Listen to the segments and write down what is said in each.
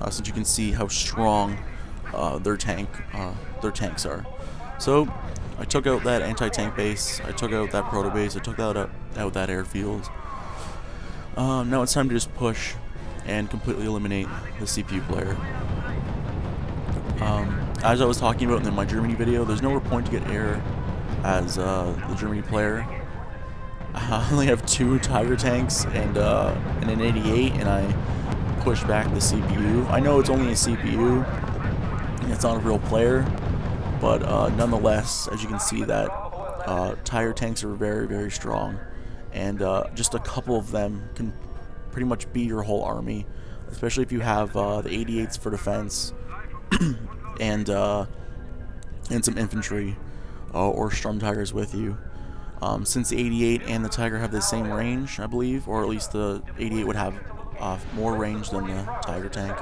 since you can see how strong their tanks are. So I took out that anti-tank base, I took out that proto base, I took out that airfield. Now it's time to just push and completely eliminate the CPU player. As I was talking about in my Germany video, there's no real point to get air as the Germany player. I only have 2 Tiger tanks and an 88, and I push back the CPU. I know it's only a CPU, and it's not a real player, but nonetheless, as you can see, that Tiger tanks are very, very strong, and just a couple of them can pretty much beat your whole army, especially if you have the 88s for defense and some infantry or Storm Tigers with you. Since the 88 and the Tiger have the same range, I believe, or at least the 88 would have more range than the Tiger tank.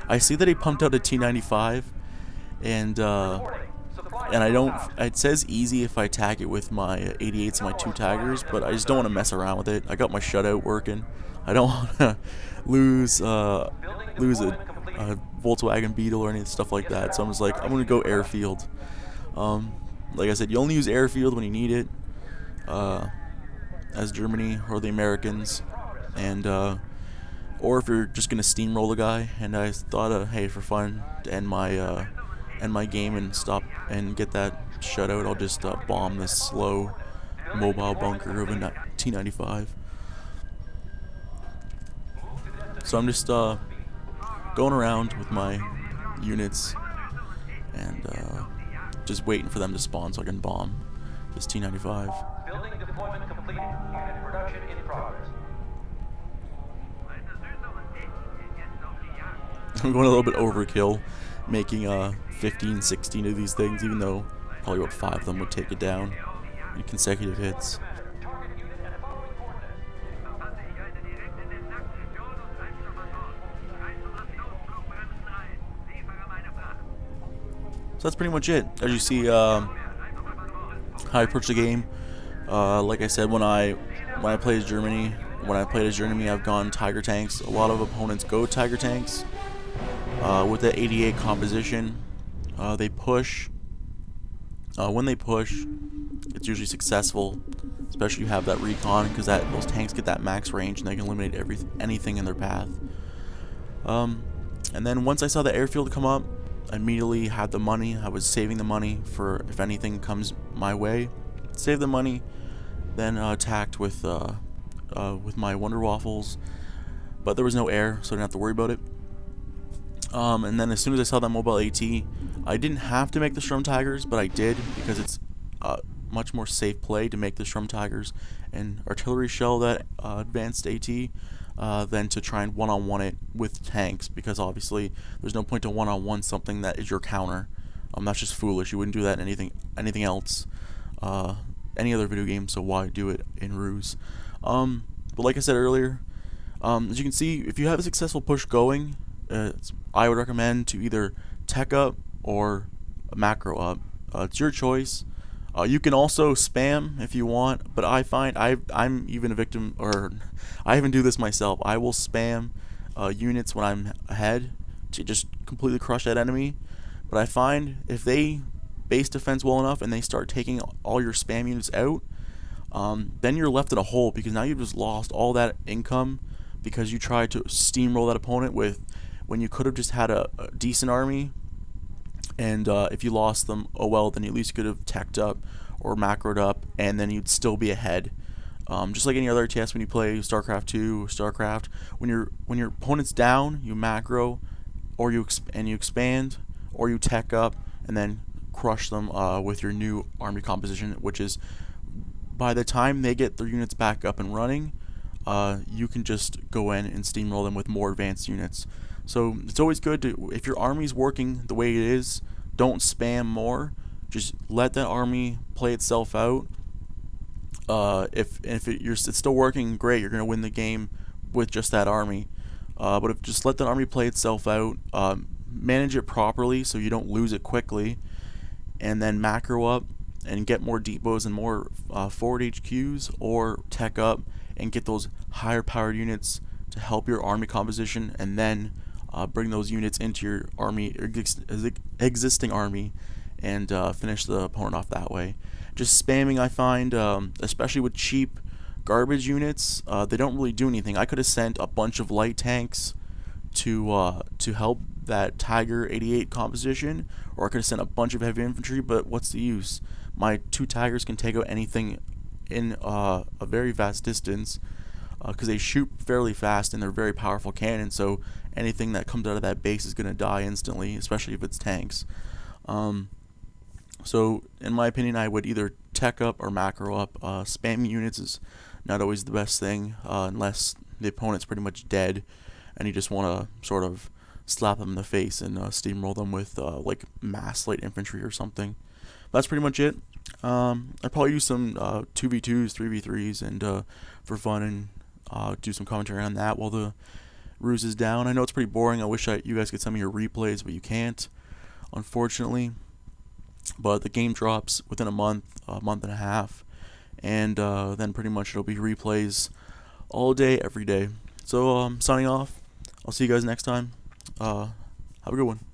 I see that he pumped out a T95, and I don't. It says easy if I attack it with my 88s and my 2 Tigers, but I just don't want to mess around with it. I got my shutout working. I don't want to lose a Volkswagen Beetle or any stuff like that. So I'm just like, I'm gonna go airfield. Like I said, you only use airfield when you need it, as Germany or the Americans, and or if you're just gonna steamroll the guy. And I thought, hey, for fun, to end my game and stop and get that shutout, I'll just bomb this slow mobile bunker of a T95. So I'm just going around with my units and just waiting for them to spawn so I can bomb this T95. Building deployment completed. Unit production in progress. I'm going a little bit overkill, making 15, 16 of these things, even though probably about 5 of them would take it down in consecutive hits. So that's pretty much it. As you see, how I approach the game. Like I said, when I play as Germany, I've gone Tiger tanks. A lot of opponents go Tiger tanks. With the 88 composition, they push. When they push, it's usually successful, especially if you have that recon, because those tanks get that max range and they can eliminate anything in their path. And then once I saw the airfield come up, I immediately had the money. I was saving the money for if anything comes my way. Save the money, then attacked with my Wonder Waffles, but there was no air, so I didn't have to worry about it. And then as soon as I saw that mobile AT, I didn't have to make the Storm Tigers, but I did because it's much more safe play to make the Storm Tigers and artillery shell that advanced AT than to try and one-on-one it with tanks, because obviously there's no point to one-on-one something that is your counter. That's just foolish. You wouldn't do that in anything else, any other video game, so why do it in Ruse? But like I said earlier, as you can see, if you have a successful push going, I would recommend to either tech up or macro up. It's your choice. You can also spam if you want, but I find I'm even a victim, or I even do this myself. I will spam units when I'm ahead to just completely crush that enemy. But I find if they base defense well enough and they start taking all your spam units out, then you're left in a hole, because now you've just lost all that income because you tried to steamroll that opponent when you could have just had a decent army. And if you lost them, oh well, then you at least could have teched up or macroed up, and then you'd still be ahead. Just like any other RTS, when you play StarCraft 2 or StarCraft, when your opponent's down, you macro, or you expand, or you tech up, and then crush them with your new army composition, which is, by the time they get their units back up and running, you can just go in and steamroll them with more advanced units. So it's always good to, if your army's working the way it is, don't spam more. Just let that army play itself out. If it's still working, great, you're gonna win the game with just that army. But if just let that army play itself out, manage it properly so you don't lose it quickly, and then macro up and get more depots and more forward HQs, or tech up and get those higher powered units to help your army composition, and then bring those units into your army, or existing army, and finish the opponent off that way. Just spamming, I find, especially with cheap garbage units, they don't really do anything. I could have sent a bunch of light tanks to help that Tiger 88 composition, or I could have sent a bunch of heavy infantry, but what's the use? My 2 Tigers can take out anything in a very vast distance, because they shoot fairly fast and they're very powerful cannons, so anything that comes out of that base is going to die instantly, especially if it's tanks. So in my opinion, I would either tech up or macro up. Spamming units is not always the best thing, unless the opponent's pretty much dead and you just want to sort of slap them in the face and steamroll them with like mass light infantry or something. That's pretty much it. I'd probably use some 2v2s, 3v3s, and for fun, and do some commentary on that while the ruse is down. I know it's pretty boring. I wish you guys could send me your replays, but you can't, unfortunately. But the game drops within a month and a half, and then pretty much it'll be replays all day, every day. So signing off. I'll see you guys next time. Have a good one.